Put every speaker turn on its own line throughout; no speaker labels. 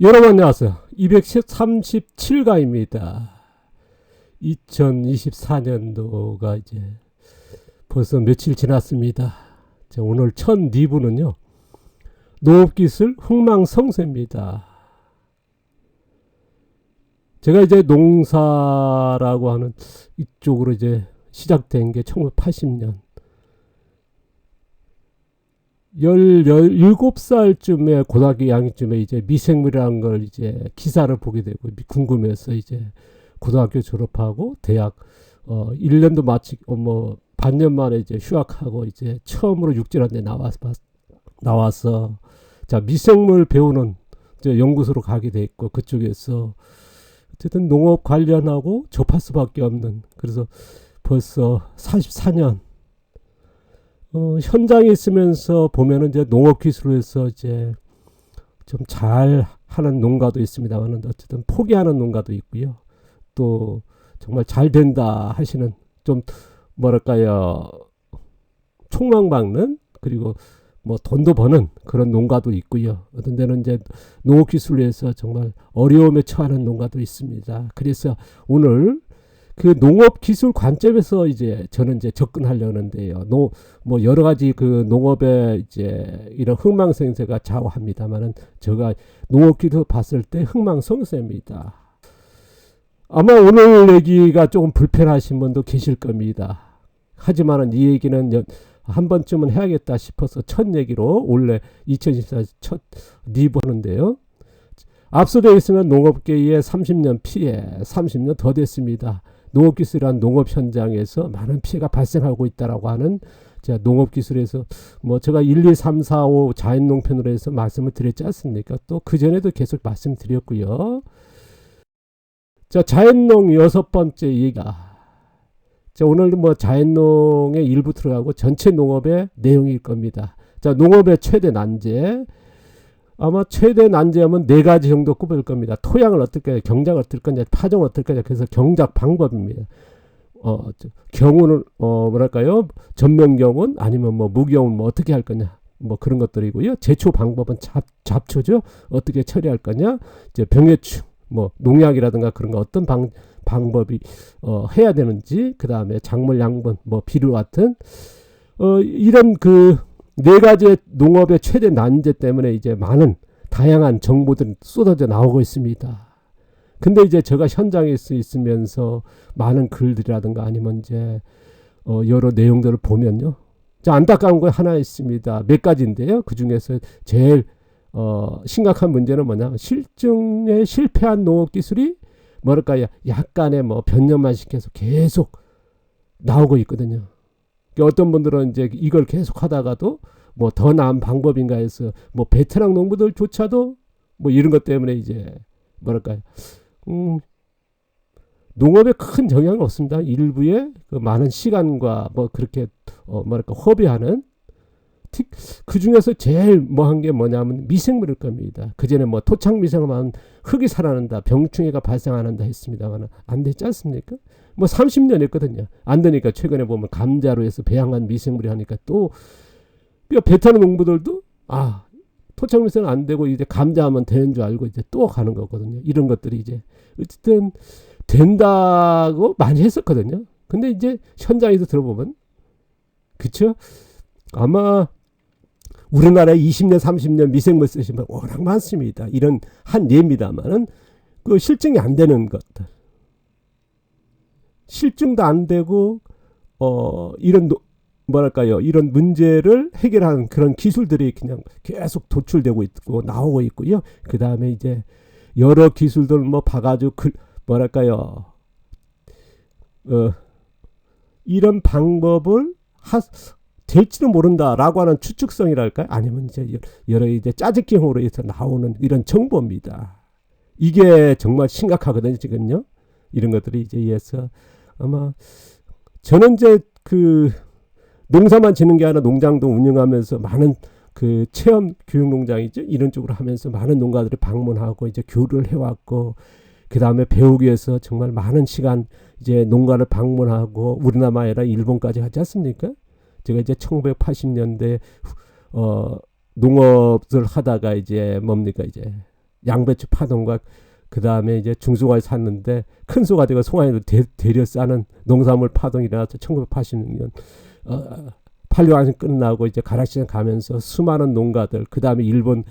여러분 안녕하세요. 237가입니다. 2024년도가 이제 벌써 며칠 지났습니다. 자, 오늘 첫 리뷰는요. 농업기술 흥망성쇠입니다. 제가 이제 농사라고 하는 이쪽으로 이제 시작된 게 1980년 17살쯤에 고등학교 2학년쯤에 이제 미생물이라는 걸 이제 기사를 보게 되고 궁금해서 이제 고등학교 졸업하고 대학 1년도 마치고 뭐 반년 만에 이제 휴학하고 이제 처음으로 육지라는 데 나와서 자 미생물 배우는 이제 연구소로 가게 돼 있고 그쪽에서 어쨌든 농업 관련하고 접할 수밖에 없는 그래서 벌써 44년 현장에 있으면서 보면은 이제 농업 기술에서 이제 좀 잘 하는 농가도 있습니다만 어쨌든 포기하는 농가도 있고요. 또 정말 잘 된다 하시는 좀 뭐랄까요 촉망받는 그리고 뭐 돈도 버는 그런 농가도 있고요. 어떤 데는 이제 농업 기술에서 정말 어려움에 처하는 농가도 있습니다. 그래서 오늘 그 농업 기술 관점에서 이제 저는 이제 접근하려는데요. 뭐 여러 가지 그 농업에 이제 이런 흥망성쇠가 좌우합니다만은 제가 농업 기술 봤을 때 흥망성쇠입니다. 아마 오늘 얘기가 조금 불편하신 분도 계실 겁니다. 하지만은 이 얘기는 한 번쯤은 해야겠다 싶어서 첫 얘기로 원래 2024 첫 리뷰 하는데요. 앞서 되어 있으면 농업계의 30년 피해, 30년 더 됐습니다. 농업기술이란 농업 현장에서 많은 피해가 발생하고 있다라고 하는 농업기술에서 뭐 제가 1, 2, 3, 4, 5 자연농편으로 해서 말씀을 드렸지 않습니까? 또 그전에도 계속 말씀드렸고요. 자, 자연농 6번째 얘기가 자, 오늘 뭐 자연농의 일부 들어가고 전체 농업의 내용일 겁니다. 자, 농업의 최대 난제 아마 최대 난제하면 4가지 정도 꼽을 겁니다. 토양을 어떻게 해야, 경작을 어떨 거냐, 파종을 어떨 거냐. 그래서 경작 방법입니다. 경우는 뭐랄까요? 전면경운 아니면 뭐 무경운 뭐 어떻게 할 거냐. 뭐 그런 것들이고요. 제초 방법은 잡초죠. 어떻게 처리할 거냐. 이제 병해충, 뭐 농약이라든가 그런 거 어떤 방법이 해야 되는지, 그 다음에 작물 양분, 뭐 비료 같은 이런 그 4가지 농업의 최대 난제 때문에 이제 많은 다양한 정보들이 쏟아져 나오고 있습니다. 근데 이제 제가 현장에 있으면서 많은 글들이라든가 아니면 이제 여러 내용들을 보면요. 자, 안타까운 거 하나 있습니다. 몇 가지인데요. 그 중에서 제일 심각한 문제는 뭐냐. 실증에 실패한 농업 기술이 뭐랄까요. 약간의 뭐 변형만시켜서 계속 나오고 있거든요. 어떤 분들은 이제 이걸 계속 하다가도 뭐 더 나은 방법인가 해서 뭐 베테랑 농부들조차도 뭐 이런 것 때문에 이제 뭐랄까요 농업에 큰 영향은 없습니다. 일부의 그 많은 시간과 뭐 그렇게 뭐랄까 허비하는 그 중에서 제일 뭐한 게 뭐냐면 미생물일 겁니다. 그 전에 뭐 토착 미생물만 흙이 살아난다, 병충해가 발생한다 했습니다만 안 됐지 않습니까? 뭐 30년 했거든요. 안 되니까 최근에 보면 감자로 해서 배양한 미생물이 하니까 또 베테랑 농부들도 토착 미생물 안 되고 이제 감자하면 되는 줄 알고 이제 또 가는 거거든요. 이런 것들이 이제 어쨌든 된다고 많이 했었거든요. 근데 이제 현장에서 들어보면 그쵸? 아마 우리나라에 20년, 30년 미생물 쓰시면 워낙 많습니다. 이런 한 예입니다만은 그 실증이 안 되는 것들. 실증도 안 되고 이런 뭐랄까요? 이런 문제를 해결하는 그런 기술들이 그냥 계속 도출되고 있고 나오고 있고요. 그 다음에 이제 여러 기술들 뭐 봐가지고 뭐랄까요? 이런 방법을 될지도 모른다라고 하는 추측성이랄까요? 아니면 이제 여러 이제 짜집기형으로 해서 나오는 이런 정보입니다. 이게 정말 심각하거든요, 지금요. 이런 것들이 이제 해서 아마 저는 이제 그 농사만 지는 게 아니라 농장도 운영하면서 많은 그 체험 교육 농장이죠. 이런 쪽으로 하면서 많은 농가들이 방문하고 이제 교류를 해왔고 그 다음에 배우기 위해서 정말 많은 시간 이제 농가를 방문하고 우리나라 아니라 일본까지 하지 않습니까? 제가 이제 1980년대 농업을 하다가 이제 뭡니까 이제 양배추 파동과 그 다음에 이제 중송화에 샀는데 큰 소가 되고 송화에도 대려 싸는 농산물 파동이 일어나서 1986년 판교항이 끝나고 이제 가락시장 가면서 수많은 농가들, 그 다음에 일본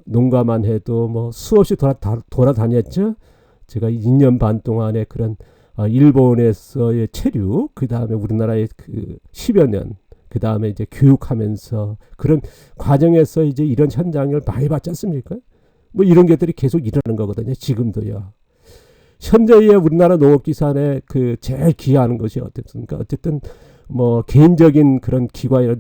농가만 해도 뭐 수없이 돌아다녔죠. 제가 2년 반 동안에 그런 일본에서의 체류, 그 다음에 우리나라의 그 10여 년, 그 다음에 이제 교육하면서 그런 과정에서 이제 이런 현장을 많이 봤지 않습니까? 뭐 이런 것들이 계속 일어나는 거거든요. 지금도요. 현재의 우리나라 농업기산에 그 제일 기여하는 것이 어떻습니까? 어쨌든 뭐 개인적인 그런 기관이나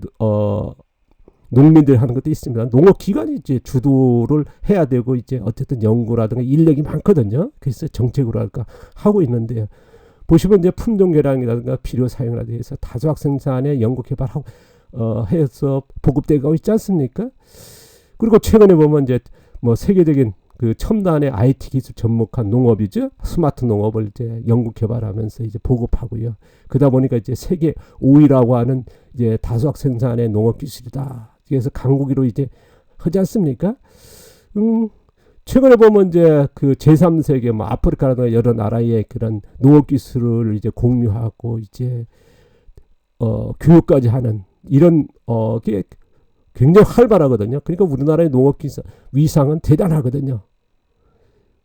농민들이 하는 것도 있습니다. 농업기관이 이제 주도를 해야 되고 이제 어쨌든 연구라든가 인력이 많거든요. 그래서 정책으로 할까 하고 있는데요. 보시면 이제 품종 개량이라든가 비료 사용이라든가 해서 다수학 생산에 연구 개발하고 해서 보급되고 있지 않습니까? 그리고 최근에 보면 이제 뭐 세계적인 그 첨단의 IT 기술 접목한 농업이죠. 스마트 농업을 이제 연구 개발하면서 이제 보급하고요. 그러다 보니까 이제 세계 5위라고 하는 이제 다수학 생산의 농업 기술이다. 그래서 강국으로 이제 하지 않습니까? 최근에 보면 이제 그 제3세계 뭐 아프리카라든가 여러 나라의 그런 농업 기술을 이제 공유하고 이제 교육까지 하는 이런 게 굉장히 활발하거든요. 그러니까 우리나라의 농업 기술 위상은 대단하거든요.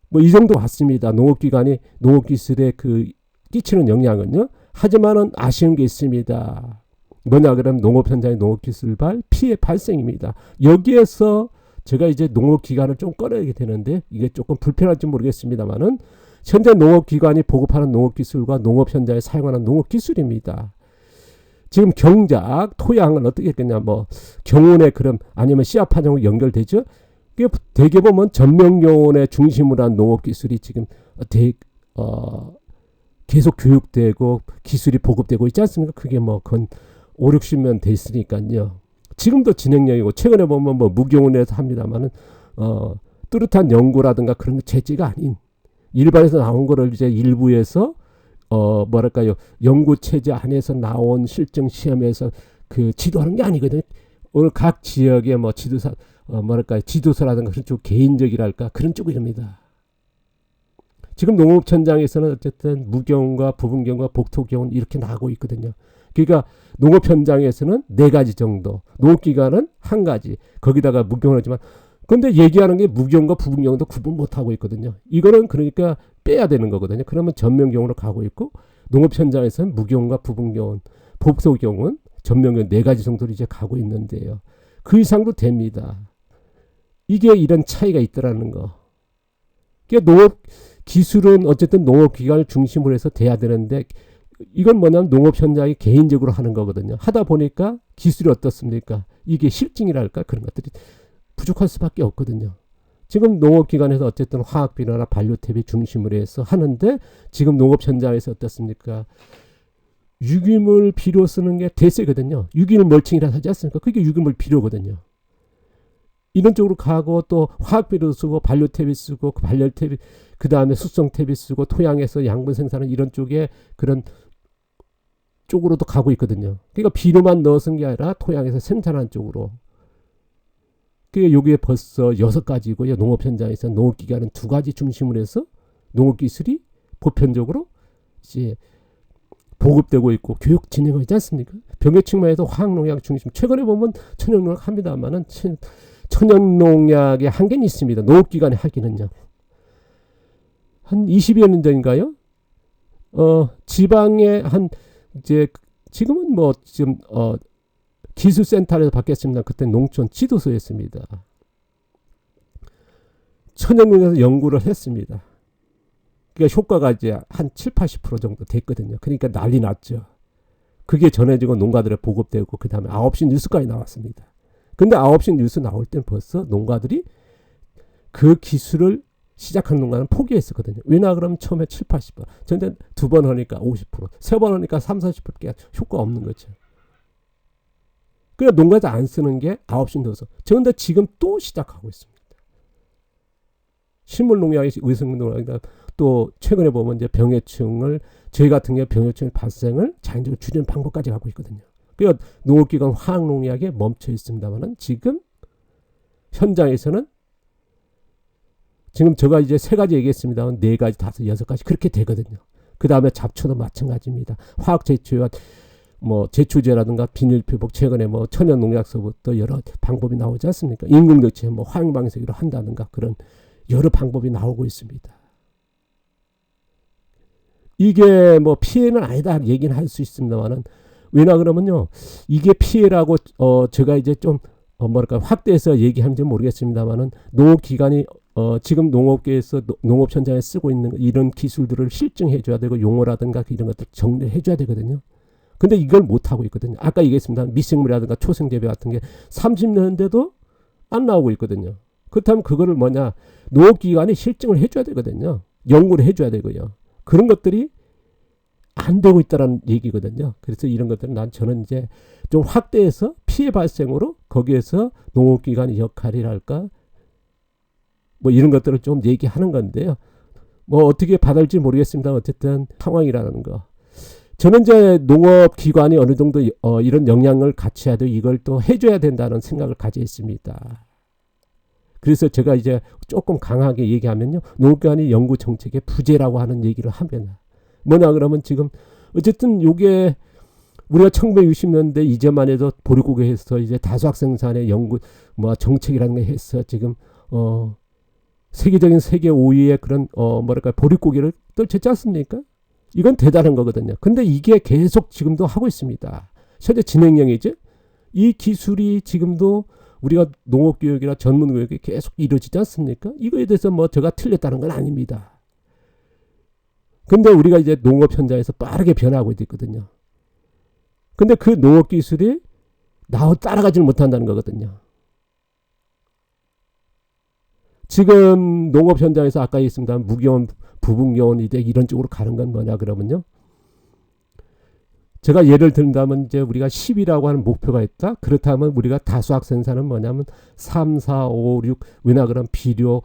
뭐 이 정도 같습니다. 농업기관이 농업 기술에 그 끼치는 영향은요. 하지만은 아쉬운 게 있습니다. 뭐냐 그러면 농업 현장의 농업 기술발 피해 발생입니다. 여기에서 제가 이제 농업기관을 좀 꺼내게 되는데 이게 조금 불편할지 모르겠습니다만은 현재 농업기관이 보급하는 농업기술과 농업 현장에 사용하는 농업기술입니다. 지금 경작, 토양은 어떻게 했겠냐, 뭐 경운에 그럼 아니면 씨앗 파종으로 연결되죠. 대개 보면 전명경운에 중심으로 한 농업기술이 지금 계속 교육되고 기술이 보급되고 있지 않습니까? 그게 뭐 건 5, 60년 돼 있으니까요. 지금도 진행형이고 최근에 보면 뭐 무경운에서 합니다만은 뚜렷한 연구라든가 그런 게 제지가 아닌 일반에서 나온 거를 이제 일부에서 뭐랄까요, 연구 체제 안에서 나온 실증 시험에서 그 지도하는 게 아니거든요. 오늘 각 지역의 뭐 지도사 뭐랄까요, 지도서라든가 그런 쪽 개인적이랄까 그런 쪽입니다. 지금 농업 현장에서는 어쨌든 무경과 부분경과 복토경은 이렇게 나오고 있거든요. 그러니까 농업 현장에서는 4가지 정도, 농업기관은 1가지, 거기다가 무경을 하지만 근데 얘기하는 게 무경과 부분경도 구분 못하고 있거든요. 이거는 그러니까 빼야 되는 거거든요. 그러면 전면경으로 가고 있고 농업 현장에서는 무경과 부분경은, 복토경은 전면경 4가지 정도로 이제 가고 있는데요. 그 이상도 됩니다. 이게 이런 차이가 있더라는 거. 그러니까 농업 기술은 어쨌든 농업기관을 중심으로 해서 돼야 되는데 이건 뭐냐면 농업 현장이 개인적으로 하는 거거든요. 하다 보니까 기술이 어떻습니까? 이게 실증이랄까 그런 것들이 부족할 수밖에 없거든요. 지금 농업기관에서 어쨌든 화학비료나 반려탭이 중심으로 해서 하는데 지금 농업 현장에서 어떻습니까? 유기물 비료 쓰는 게 대세거든요. 유기물 멀칭이라 하지 않습니까? 그게 유기물 비료거든요. 이런 쪽으로 가고 또 화학비료 쓰고 반려탭이 쓰고 그 반려탭이 그 다음에 숙성탭이 쓰고 토양에서 양분 생산은 이런 쪽에 그런 쪽으로도 가고 있거든요. 그러니까 비료만 넣어 쓴 게 아니라 토양에서 생산한 쪽으로. 그게 여기에 벌써 6가지고요. 농업 현장에서 농업기관은 2가지 중심으로 해서 농업기술이 보편적으로 이제 보급되고 있고 교육 진행하고 있지 않습니까? 병해충만 해도 화학농약 중심. 최근에 보면 천연농약 합니다만은 천연농약의 한계는 있습니다. 농업기관에 하기는요. 한 20여 년 전인가요? 지방에 한 이제 지금은 뭐 지금 기술센터에서 바뀌었습니다. 그때 농촌 지도소였습니다. 천연농약에서 연구를 했습니다. 그러니까 효과가 이제 한 7, 80% 정도 됐거든요. 그러니까 난리 났죠. 그게 전해지고 농가들에 보급되고 그 다음에 9시 뉴스까지 나왔습니다. 근데 9시 뉴스 나올 땐 벌써 농가들이 그 기술을 시작한 농가는 포기했었거든요. 왜냐 그러면 처음에 7, 80%. 근데 2번 하니까 50%, 3번 하니까 3, 40%가 효과 없는 거죠. 그러니까 농가에서 안 쓰는 게 9시 뉴스. 그런데 지금 또 시작하고 있습니다. 식물농약이 의성농약이다. 또 최근에 보면 이제 병해충을 저희 같은 경우 병해충의 발생을 자연적으로 줄이는 방법까지 갖고 있거든요. 그러니까 농업기관 화학농약에 멈춰 있습니다만은 지금 현장에서는 지금 제가 이제 3가지 얘기했습니다. 4가지, 5, 6가지 그렇게 되거든요. 그 다음에 잡초도 마찬가지입니다. 화학 제초와 뭐 제초제라든가 비닐표복, 최근에 뭐 천연 농약서부터 여러 방법이 나오지 않습니까? 인공적체, 뭐 화학방사기로 한다든가 그런 여러 방법이 나오고 있습니다. 이게 뭐 피해는 아니다 얘기는 할 수 있습니다만은, 왜냐 그러면요, 이게 피해라고 제가 이제 좀 뭐랄까 확대해서 얘기하는지 모르겠습니다만은, 농업기관이 지금 농업계에서 농업 현장에 쓰고 있는 이런 기술들을 실증해 줘야 되고 용어라든가 이런 것들 정리해 줘야 되거든요. 근데 이걸 못 하고 있거든요. 아까 얘기했습니다. 미생물이라든가 초생재배 같은 게 30년인데도 안 나오고 있거든요. 그렇다면 그거를 뭐냐, 농업기관이 실증을 해줘야 되거든요. 연구를 해줘야 되고요. 그런 것들이 안 되고 있다는 얘기거든요. 그래서 이런 것들은 저는 이제 좀 확대해서 피해 발생으로 거기에서 농업기관의 역할이랄까 뭐 이런 것들을 좀 얘기하는 건데요. 뭐 어떻게 받을지 모르겠습니다. 어쨌든 상황이라는 거. 저는 이제 농업기관이 어느 정도 이런 역량을 갖춰야 되고 이걸 또 해줘야 된다는 생각을 가지고 있습니다. 그래서 제가 이제 조금 강하게 얘기하면요, 농업기관이 연구 정책의 부재라고 하는 얘기를 하면 뭐냐 그러면, 지금 어쨌든 요게 우리가 1960년대 이전만 해도 보릿고개에서 이제 다수학 생산의 연구 뭐 정책이라는 게 해서 지금 세계적인 세계 5위의 그런 뭐랄까 보릿고개를 떨쳤지 않습니까? 이건 대단한 거거든요. 근데 이게 계속 지금도 하고 있습니다. 현재 진행형이죠. 이 기술이 지금도 우리가 농업교육이나 전문교육이 계속 이루어지지 않습니까? 이거에 대해서 뭐 제가 틀렸다는 건 아닙니다. 근데 우리가 이제 농업 현장에서 빠르게 변화하고 있거든요. 근데 그 농업 기술이 따라가지를 못한다는 거거든요. 지금 농업 현장에서 아까 얘기했습니다. 무기원, 부분기원 이제 이런 쪽으로 가는 건 뭐냐 그러면요, 제가 예를 든다면 이제 우리가 10이라고 하는 목표가 있다. 그렇다면 우리가 다수학 생산은 뭐냐면 3, 4, 5, 6 왜냐 그러면 비료,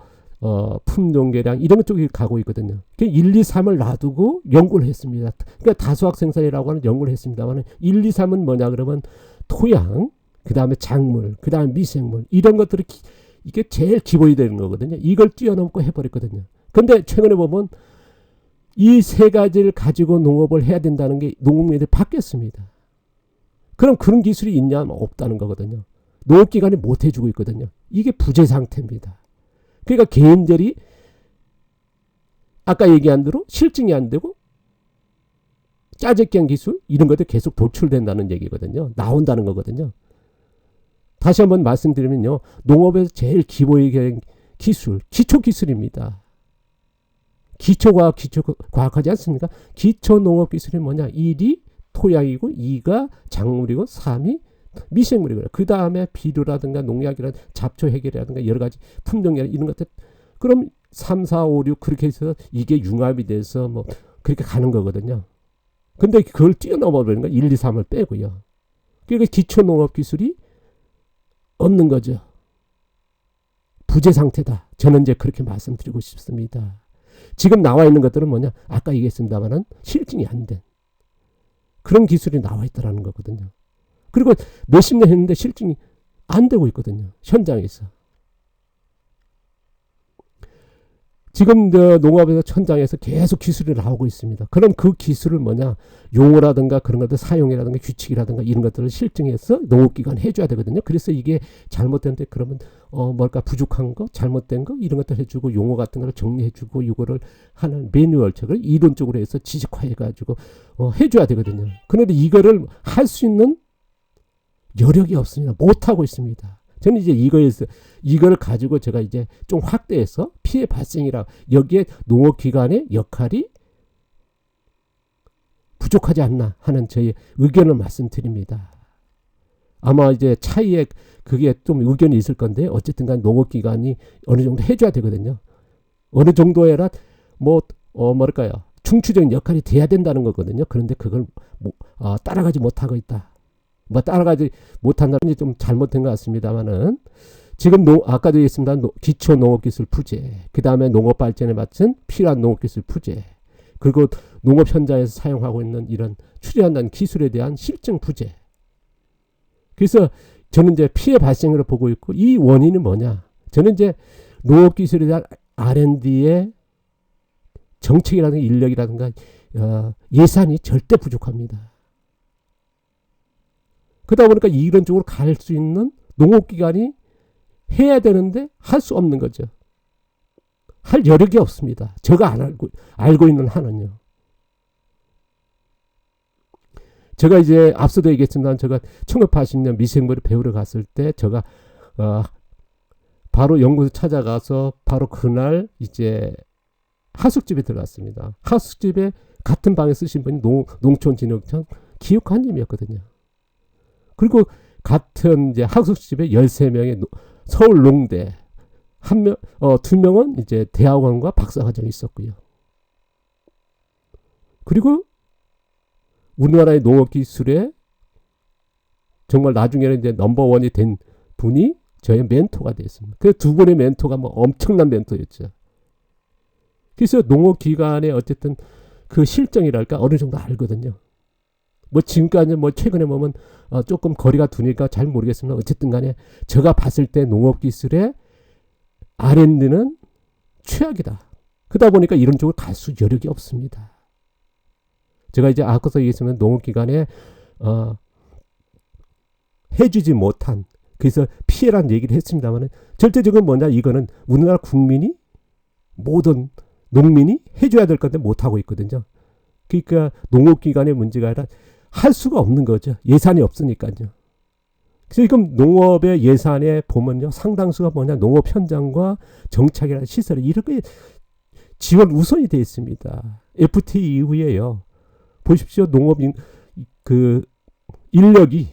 품종계량 이런 쪽이 가고 있거든요. 1, 2, 3을 놔두고 연구를 했습니다. 그러니까 다수학 생산이라고 하는 연구를 했습니다만 1, 2, 3은 뭐냐 그러면 토양, 그 다음에 작물, 그 다음에 미생물 이런 것들이 이게 제일 기본이 되는 거거든요. 이걸 뛰어넘고 해버렸거든요. 근데 최근에 보면 이 3가지를 가지고 농업을 해야 된다는 게 농업인들이 바뀌었습니다. 그럼 그런 기술이 있냐면 없다는 거거든요. 농업기관이 못 해주고 있거든요. 이게 부재 상태입니다. 그러니까 개인들이 아까 얘기한 대로 실증이 안 되고 짜집기한 기술 이런 것들 계속 도출된다는 얘기거든요. 나온다는 거거든요. 다시 한번 말씀드리면요, 농업에서 제일 기본의 기술, 기초기술입니다. 기초과학, 기초과학하지 않습니까? 기초농업기술이 뭐냐? 1이 토양이고 2가 작물이고 3이 미생물이고요. 그 다음에 비료라든가 농약이라든가 잡초 해결이라든가 여러 가지 품종이라든가 이런 것들. 그럼 3, 4, 5, 6 그렇게 해서 이게 융합이 돼서 뭐 그렇게 가는 거거든요. 근데 그걸 뛰어넘어 버리는 거 1, 2, 3을 빼고요. 그러니까 기초농업기술이 없는 거죠. 부재 상태다. 저는 이제 그렇게 말씀드리고 싶습니다. 지금 나와 있는 것들은 뭐냐? 아까 얘기했습니다만은 실증이 안 된 그런 기술이 나와 있다라는 거거든요. 그리고 몇십 년 했는데 실증이 안 되고 있거든요. 현장에서. 지금 농업에서 현장에서 계속 기술이 나오고 있습니다. 그럼 그 기술을 뭐냐? 용어라든가 그런 것들 사용이라든가 규칙이라든가 이런 것들을 실증해서 농업기관 해줘야 되거든요. 그래서 이게 잘못된데 그러면 뭘까 부족한 거, 잘못된 거 이런 것들 해주고 용어 같은 거를 정리해주고 이거를 하는 매뉴얼책을 이론적으로 해서 지식화해가지고 해줘야 되거든요. 그런데 이거를 할 수 있는 여력이 없습니다. 못하고 있습니다. 저는 이제 이걸 가지고 제가 이제 좀 확대해서 피해 발생이라 여기에 농업기관의 역할이 부족하지 않나 하는 저의 의견을 말씀드립니다. 아마 이제 차이에 그게 좀 의견이 있을 건데 어쨌든 간 농업기관이 어느 정도 해줘야 되거든요. 어느 정도에라 뭐랄까요, 중추적인 역할이 돼야 된다는 거거든요. 그런데 그걸 따라가지 못하고 있다. 따라가지 못한다는 게 좀 잘못된 것 같습니다만은 지금 아까도 얘기했습니다. 기초 농업기술 부재, 그 다음에 농업 발전에 맞춘 필요한 농업기술 부재, 그리고 농업 현장에서 사용하고 있는 이런 추진한다는 기술에 대한 실증 부재. 그래서 저는 이제 피해 발생으로 보고 있고 이 원인은 뭐냐? 저는 이제 농업기술에 대한 R&D의 정책이라든가 인력이라든가 예산이 절대 부족합니다. 그러다 보니까 이런 쪽으로 갈 수 있는 농업기관이 해야 되는데 할 수 없는 거죠. 할 여력이 없습니다. 제가 알고 있는 한은요. 제가 이제 앞서도 얘기했지만 제가 1980년 미생물을 배우러 갔을 때 제가 바로 연구소 찾아가서 바로 그날 이제 하숙집에 들어갔습니다. 하숙집에 같은 방에 쓰신 분이 농촌진흥청 기육관님이었거든요. 그리고 같은 이제 하숙집에 13명의 서울 농대, 2명은 이제 대학원과 박사과정이 있었고요. 그리고 우리나라의 농업기술에 정말 나중에는 이제 넘버원이 된 분이 저의 멘토가 됐습니다. 그 두 분의 멘토가 뭐 엄청난 멘토였죠. 그래서 농업기관의 어쨌든 그 실정이랄까 어느 정도 알거든요. 뭐 지금까지 뭐 최근에 보면 조금 거리가 두니까 잘 모르겠습니다. 어쨌든 간에 제가 봤을 때 농업기술의 R&D는 최악이다. 그러다 보니까 이런 쪽으로 갈 수 여력이 없습니다. 제가 이제 아까서 얘기했지만 농업기관에 해주지 못한 그래서 피해란 얘기를 했습니다만 절대적인 뭐냐 이거는 우리나라 국민이 모든 농민이 해줘야 될 건데 못하고 있거든요. 그러니까 농업기관의 문제가 아니라 할 수가 없는 거죠. 예산이 없으니까요. 그래서 지금 농업의 예산에 보면요. 상당수가 뭐냐 농업 현장과 정착이라는 시설 이렇게 지원 우선이 되어 있습니다. FTA 이후에요. 보십시오. 농업 그 인력이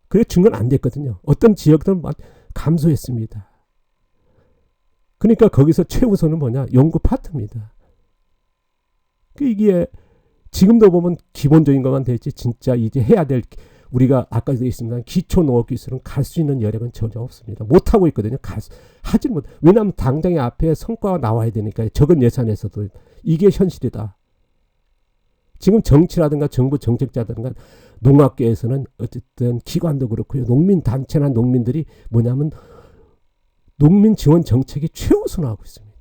그래 준 건 안 됐거든요. 어떤 지역들은 막 감소했습니다. 그러니까 거기서 최우선은 뭐냐 연구 파트입니다. 이게 지금도 보면 기본적인 것만 됐지 진짜 이제 해야 될 우리가 아까도 얘기했습니다. 기초 농업 기술은 갈 수 있는 여력은 전혀 없습니다. 못 하고 있거든요. 하지 못. 왜냐하면 당장의 앞에 성과가 나와야 되니까 적은 예산에서도 이게 현실이다. 지금 정치라든가 정부 정책자든가 농학계에서는 어쨌든 기관도 그렇고요. 농민단체나 농민들이 뭐냐면 농민 지원 정책이 최우선하고 있습니다.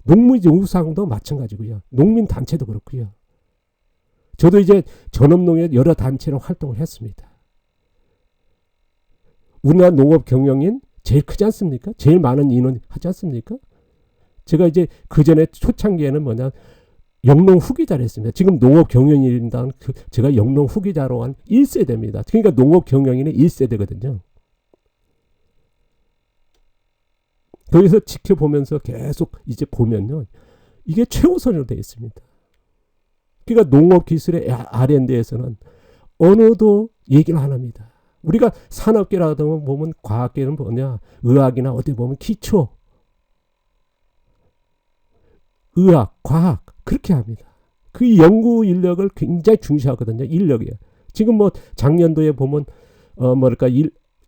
농무우상도 마찬가지고요. 농민단체도 그렇고요. 저도 이제 전업농의 여러 단체로 활동을 했습니다. 우리나라 농업 경영인 제일 크지 않습니까? 제일 많은 인원 하지 않습니까? 제가 이제 그 전에 초창기에는 뭐냐 영농 후기자를 했습니다. 지금 농업 경영인이란 제가 영농 후기자로 한 1세대입니다. 그러니까 농업 경영인의 1세대거든요. 거기서 지켜보면서 계속 이제 보면요. 이게 최우선으로 되어 있습니다. 그러니까 농업 기술의 R&D에서는 어느도 얘기를 안 합니다. 우리가 산업계라고 보면 과학계는 뭐냐 의학이나 어디 보면 기초 의학, 과학 그렇게 합니다. 그 연구 인력을 굉장히 중시하거든요. 인력이에요. 지금 뭐 작년도에 보면 뭐랄까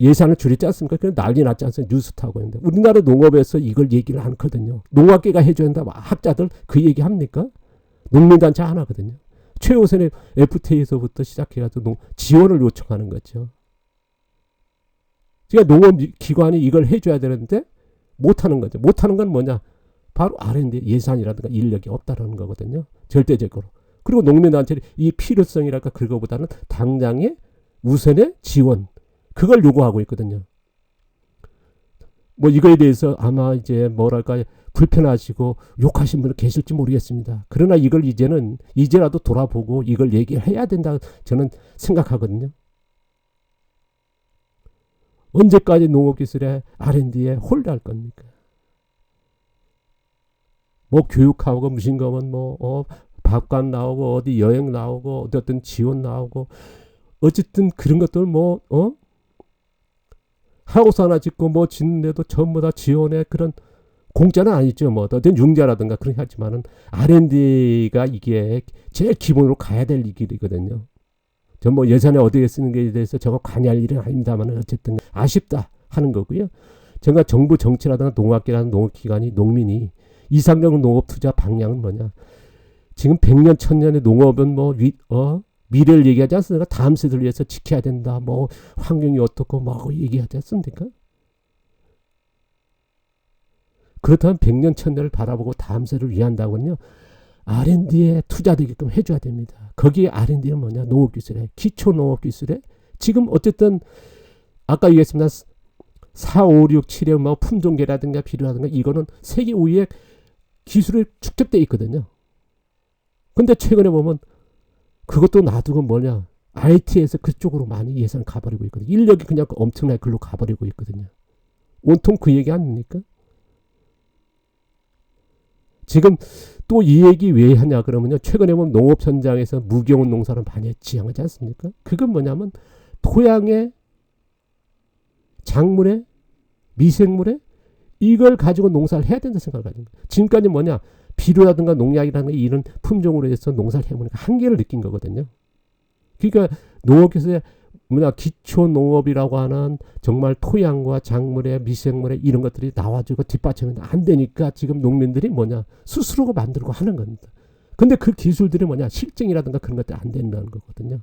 예산을 줄였지 않습니까? 그냥 난리 났지 않습니까? 뉴스 타고 있는데 우리나라 농업에서 이걸 얘기를 않거든요. 농학계가 해줘야 한다. 학자들 그 얘기 합니까? 농민단체 하나거든요. 최우선의 FTA에서부터 시작해가지고 지원을 요청하는 거죠. 그러니까 농업기관이 이걸 해줘야 되는데 못하는 거죠. 못하는 건 뭐냐? 바로 R&D 예산이라든가 인력이 없다는 거거든요. 절대적으로. 그리고 농민단체는 이 필요성이랄까 그거보다는 당장의 우선의 지원 그걸 요구하고 있거든요. 뭐 이거에 대해서 아마 이제 뭐랄까 불편하시고 욕하신 분은 계실지 모르겠습니다. 그러나 이걸 이제라도 돌아보고 이걸 얘기해야 된다 저는 생각하거든요. 언제까지 농업기술의 R&D에 홀대할 겁니까? 뭐 교육하고 무슨 거면 뭐 밥값 나오고 어디 여행 나오고 어떤 지원 나오고 어쨌든 그런 것들 하우스 하나 짓고 뭐 짓는데도 전부 다 지원에 그런 공짜는 아니죠. 뭐 어떤 융자라든가 그런 하지만은 R&D가 이게 제일 기본으로 가야 될 길이거든요. 전 뭐 예산에 어디에 쓰는 게 대해서 저거 관여할 일은 아닙니다만 어쨌든 아쉽다 하는 거고요. 제가 정부 정치라든가 농학계라는 농업기관이 농민이 이상적 농업 투자 방향은 뭐냐? 지금 100년, 1000년의 농업은 미래를 얘기하지 않습니까? 다음 세대를 위해서 지켜야 된다. 뭐 환경이 어떻고 뭐 얘기하지 않습니까? 그렇다면 100년 1000년을 바라보고 다음 세를 위한다고는요. R&D에 투자되게끔 해줘야 됩니다. 거기에 R&D는 뭐냐? 농업기술에, 기초농업기술에 지금 어쨌든 아까 얘기했습니다. 4, 5, 6, 7의 뭐 품종계라든가 비료라든가 이거는 세계 5위의 기술이 축적되어 있거든요. 근데 최근에 보면 그것도 놔두고 뭐냐? IT에서 그쪽으로 많이 예산 가버리고 있거든요. 인력이 그냥 엄청나게 글로 가버리고 있거든요. 온통 그 얘기 아닙니까? 지금 또 이 얘기 왜 하냐 그러면요. 최근에 보면 농업 현장에서 무경운 농사를 많이 지향하지 않습니까? 그건 뭐냐면 토양에 작물에 미생물에 이걸 가지고 농사를 해야 된다 생각을 가진 거예요. 지금까지 뭐냐 비료라든가 농약이라든가 이런 품종으로 해서 농사를 해보니까 한계를 느낀 거거든요. 그러니까 농업기술의 뭐냐 기초 농업이라고 하는 정말 토양과 작물의 미생물의 이런 것들이 나와주고 뒷받침이 안 되니까 지금 농민들이 뭐냐 스스로가 만들고 하는 겁니다. 근데 그 기술들이 뭐냐 실증이라든가 그런 것들이 안 된다는 거거든요.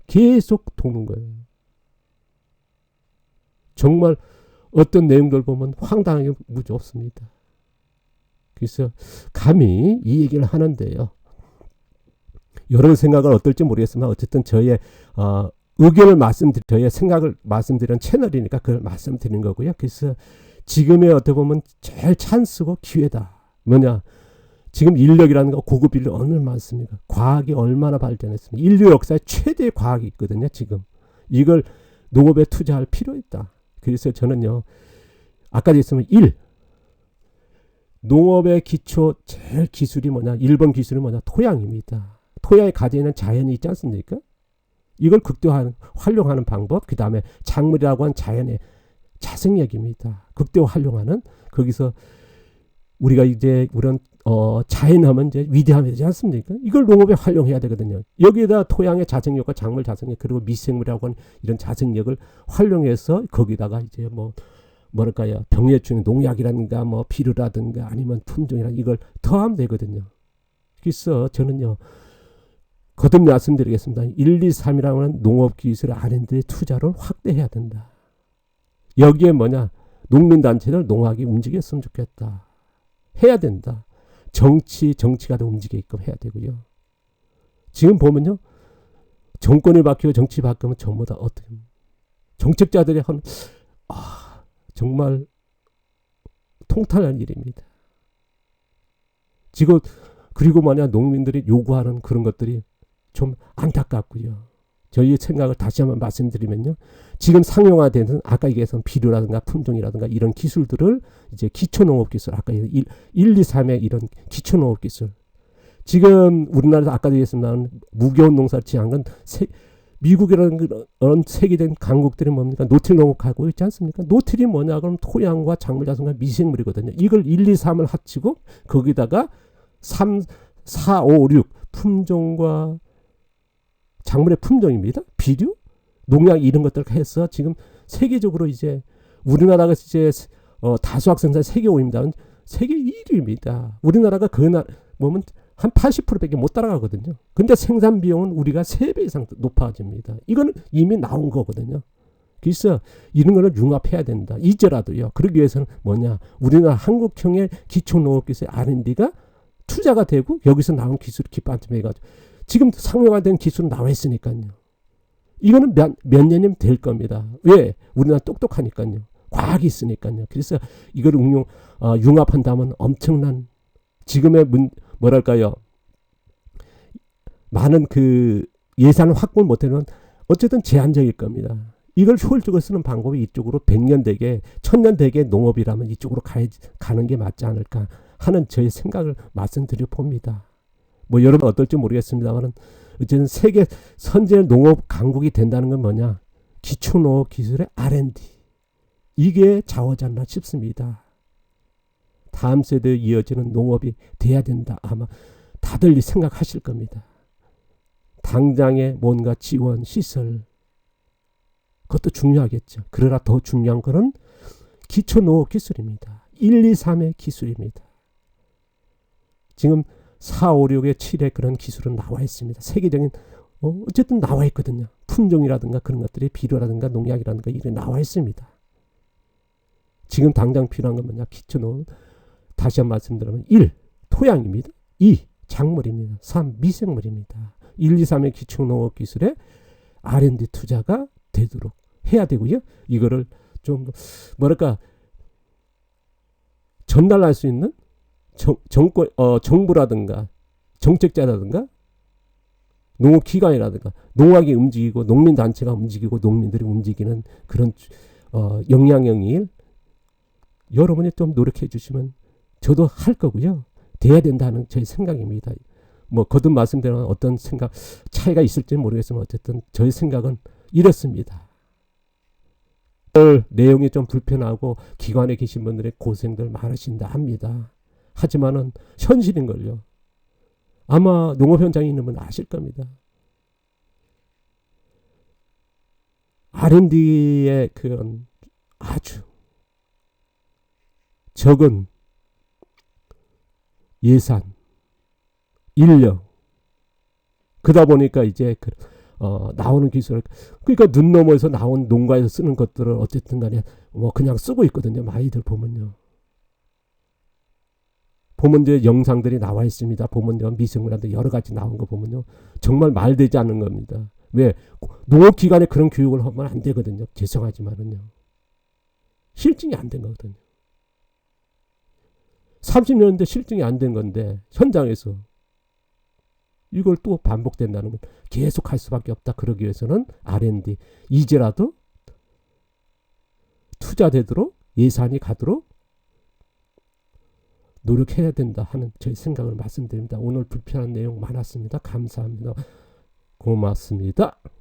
계속 도는 거예요. 정말 어떤 내용들 보면 황당하게 무섭습니다. 그래서 감히 이 얘기를 하는데요. 여러분 생각은 어떨지 모르겠지만 어쨌든 저의 의견을 저의 생각을 말씀드리는 채널이니까 그걸 말씀드리는 거고요. 그래서 지금의 어떻게 보면 제일 찬스고 기회다. 뭐냐? 지금 인력이라는 거 고급 인력 얼마나 많습니까? 과학이 얼마나 발전했습니까? 인류 역사의 최대의 과학이 있거든요. 지금 이걸 농업에 투자할 필요 있다. 그래서 저는요. 아까도 했으면 농업의 기초 제일 기술이 뭐냐? 1번 기술이 뭐냐? 토양입니다. 토양에 가지고 있는 자연이 있지 않습니까? 이걸 활용하는 방법, 그 다음에 작물이라고 한 자연의 자생력입니다. 극대화 활용하는 거기서 우리가 이제 자연하면 이제 위대하면 되지 않습니까? 이걸 농업에 활용해야 되거든요. 여기에다 토양의 자생력과 작물 자생력 그리고 미생물이라고 하는 이런 자생력을 활용해서 거기다가 이제 뭐랄까요 병해충 농약이라든가 뭐 비료라든가 아니면 품종이라든가 이걸 더하면 되거든요. 그래서 저는요. 거듭 말씀드리겠습니다. 1, 2, 3이라고 하는 농업기술 R&D 투자를 확대해야 된다. 여기에 뭐냐 농민단체들 농학이 움직였으면 좋겠다. 해야 된다. 정치가 더 움직이게끔 해야 되고요. 지금 보면요. 정권이 바뀌고 정치 바뀌면 전부 다 어떻게 정책자들이 정말 통탄한 일입니다. 지금 그리고 뭐냐 농민들이 요구하는 그런 것들이 좀 안타깝고요. 저희의 생각을 다시 한번 말씀드리면요. 지금 상용화되는 아까 얘기했던 비료라든가 품종이라든가 이런 기술들을 이제 기초농업기술 아까 1, 2, 3의 이런 기초농업기술 지금 우리나라에서 아까도 얘기했습니다. 무겨운 농사를 지향한 건 미국이라는 그런 세계적인 강국들이 뭡니까? 노틸 농업하고 있지 않습니까? 노틸이 뭐냐 그럼 토양과 작물 자생과 미생물이거든요. 이걸 1, 2, 3을 합치고 거기다가 3, 4, 5, 6 품종과 작물의 품종입니다. 비료, 농약 이런 것들 해서 지금 세계적으로 이제 우리나라가 이제 다수학 생산 세계 5위입니다. 세계 1위입니다. 우리나라가 보면 한 80%밖에 못 따라가거든요. 근데 생산 비용은 우리가 3배 이상 높아집니다. 이거는 이미 나온 거거든요. 그래서 이런 거를 융합해야 된다. 이제라도요. 그러기 위해서는 뭐냐? 우리나라 한국형의 기초농업기술 R&D가 투자가 되고 여기서 나온 기술을 깃받침해가지고 지금 상용화된 기술은 나와 있으니까요. 이거는 몇 년이면 될 겁니다. 왜? 우리나라 똑똑하니까요. 과학이 있으니까요. 그래서 이걸 융합한다면 엄청난 지금의 뭐랄까요? 많은 그 예산을 확보를 못하면 어쨌든 제한적일 겁니다. 이걸 효율적으로 쓰는 방법이 이쪽으로 100년 되게 1000년 되게 농업이라면 이쪽으로 가는 게 맞지 않을까 하는 저의 생각을 말씀드려 봅니다. 뭐 여러분 어떨지 모르겠습니다만 어쨌든 세계 선제 농업 강국이 된다는 건 뭐냐? 기초 농업 기술의 R&D 이게 좌우지 않나 싶습니다. 다음 세대에 이어지는 농업이 돼야 된다. 아마 다들 생각하실 겁니다. 당장의 뭔가 지원 시설 그것도 중요하겠죠. 그러나 더 중요한 것은 기초 농업 기술입니다. 1, 2, 3의 기술입니다. 지금 4, 5, 6의 7의 그런 기술은 나와 있습니다. 세계적인 어쨌든 나와 있거든요. 품종이라든가 그런 것들이 비료라든가 농약이라든가 이런 나와 있습니다. 지금 당장 필요한 건 뭐냐? 기초농업. 다시 한번 말씀드리면 1. 토양입니다. 2. 작물입니다. 3. 미생물입니다. 1, 2, 3의 기초농업 기술에 R&D 투자가 되도록 해야 되고요. 이거를 좀 뭐랄까 전달할 수 있는 정부라든가 정책자라든가 농업기관이라든가 농학이 움직이고 농민단체가 움직이고 농민들이 움직이는 그런 역량형일 여러분이 좀 노력해 주시면 저도 할 거고요. 돼야 된다는 저의 생각입니다. 뭐 거듭 말씀드리면 어떤 생각 차이가 있을지는 모르겠지만 어쨌든 저의 생각은 이렇습니다. 내용이 좀 불편하고 기관에 계신 분들의 고생들 많으신다 합니다. 하지만은 현실인걸요. 아마 농업 현장에 있는 분 아실 겁니다. R&D의 그런 아주 적은 예산, 인력, 그러다 보니까 이제 나오는 기술, 그러니까 눈 너머에서 나온 농가에서 쓰는 것들을 어쨌든 간에 뭐 그냥 쓰고 있거든요. 많이들 보면요. 보면 이제 영상들이 나와 있습니다. 보면 미생물한테 여러 가지 나온 거 보면요. 정말 말되지 않는 겁니다. 왜? 농업기관에 그런 교육을 하면 안 되거든요. 죄송하지만은요. 실증이 안 된 거거든요. 30년대 실증이 안 된 건데 현장에서 이걸 또 반복된다는 건 계속 할 수밖에 없다. 그러기 위해서는 R&D 이제라도 투자되도록 예산이 가도록 노력해야 된다 하는 저희 생각을 말씀드립니다. 오늘 불편한 내용 많았습니다. 감사합니다. 고맙습니다.